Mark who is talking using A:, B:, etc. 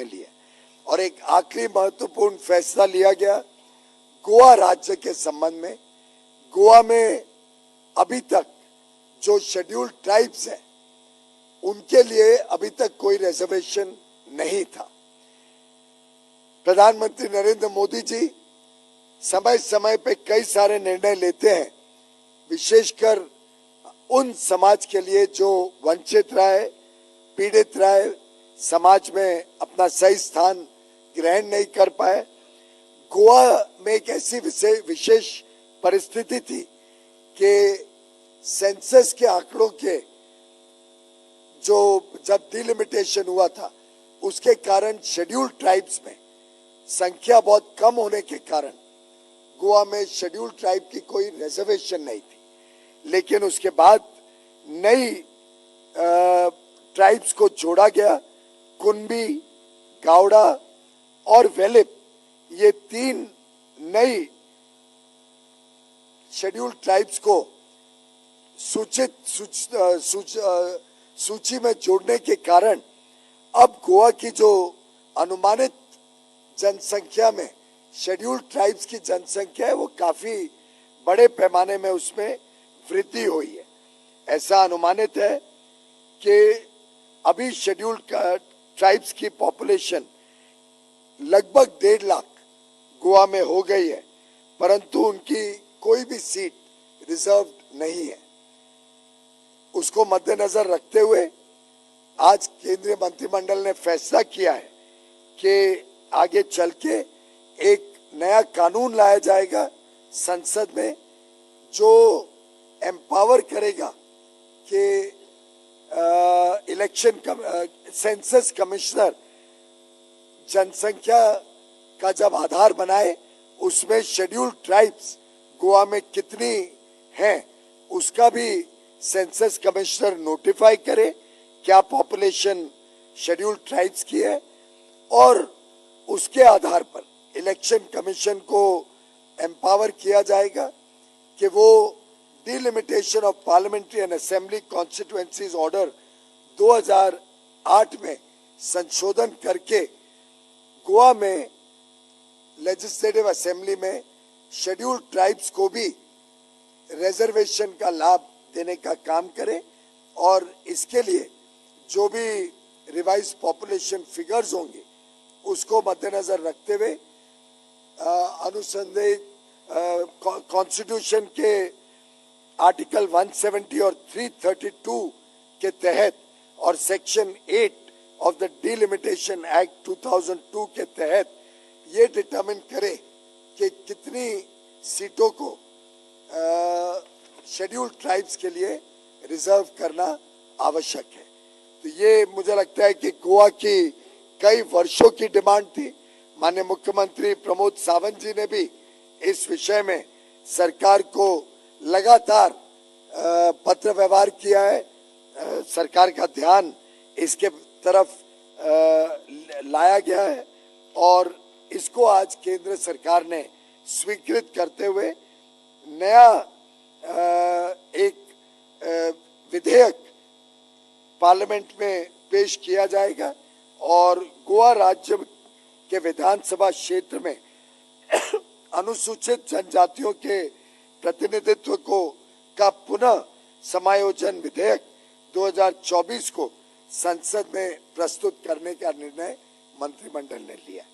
A: में लिए और एक आखिरी महत्वपूर्ण फैसला लिया गया गोवा राज्य के संबंध में। गोवा में अभी तक जो शेड्यूल्ड ट्राइब्स हैं उनके लिए अभी तक कोई रिजर्वेशन नहीं था। प्रधानमंत्री नरेंद्र मोदी जी समय समय पे कई सारे निर्णय लेते हैं, विशेषकर उन समाज के लिए जो वंचित रहे, पीड़ित रहे, समाज में अपना सही स्थान ग्रहण नहीं कर पाए। गोवा में एक ऐसी विशेष परिस्थिति थी कि सेंसस के आंकड़ों के जो जब डिलिमिटेशन हुआ था उसके कारण शेड्यूल्ड ट्राइब्स में संख्या बहुत कम होने के कारण गोवा में शेड्यूल्ड ट्राइब की कोई रिजर्वेशन नहीं थी। लेकिन उसके बाद नई ट्राइब्स को जोड़ा गया। कुनबी, गावड़ा और वेलिप, ये 3 नई शेड्यूल्ड ट्राइब्स को सूची में जोड़ने के कारण अब गोवा की जो अनुमानित जनसंख्या में शेड्यूल्ड ट्राइब्स की जनसंख्या है वो काफी बड़े पैमाने में उसमें वृद्धि हुई है। ऐसा अनुमानित है कि अभी शेड्यूल्ड ट्राइब्स की पॉपुलेशन लगभग 1.5 लाख गोवा में हो गई है, परंतु उनकी कोई भी सीट रिजर्व्ड नहीं है। उसको मद्देनजर रखते हुए आज केंद्रीय मंत्रिमंडल ने फैसला किया है कि आगे चल के एक नया कानून लाया जाएगा संसद में जो एम्पावर करेगा कि सेंसस कमिश्नर जनसंख्या का जब आधार बनाए उसमें शेड्यूल्ड ट्राइब्स गोवा में कितनी हैं उसका भी सेंसस कमिश्नर नोटिफाई करे, क्या पॉपुलेशन शेड्यूल्ड ट्राइब्स की है, और उसके आधार पर इलेक्शन कमीशन को एम्पावर किया जाएगा कि वो delimitation of parliamentary and assembly constituencies order 2008 में संशोधन करके गोवा में लेजिस्लेटिव असेंबली में शेड्यूल्ड ट्राइब्स को भी रिजर्वेशन का लाभ देने का काम करे। और इसके लिए जो भी रिवाइज पॉपुलेशन फिगर्स होंगे उसको मद्देनजर रखते हुए अनुसंधान कॉन्स्टिट्यूशन के आर्टिकल 170 और 332 के तहत और section 8 of the delimitation act 2002 के तहत ये डिटरमिन करे कि कितनी सीटों को शेड्यूल्ड ट्राइब्स के लिए रिजर्व करना आवश्यक है। तो ये मुझे लगता है कि गोवा की कई वर्षों की डिमांड थी। माननीय मुख्यमंत्री प्रमोद सावंत जी ने भी इस विषय में सरकार को लगातार पत्र व्यवहार किया है। सरकार का ध्यान इसके तरफ लाया गया है और इसको आज केंद्र सरकार ने स्वीकृत करते हुए नया एक विधेयक पार्लियामेंट में पेश किया जाएगा और गोवा राज्य के विधानसभा क्षेत्र में अनुसूचित जनजातियों के प्रतिनिधित्व को का पुनः समायोजन विधेयक 2024 को संसद में प्रस्तुत करने का निर्णय मंत्रिमंडल ने लिया।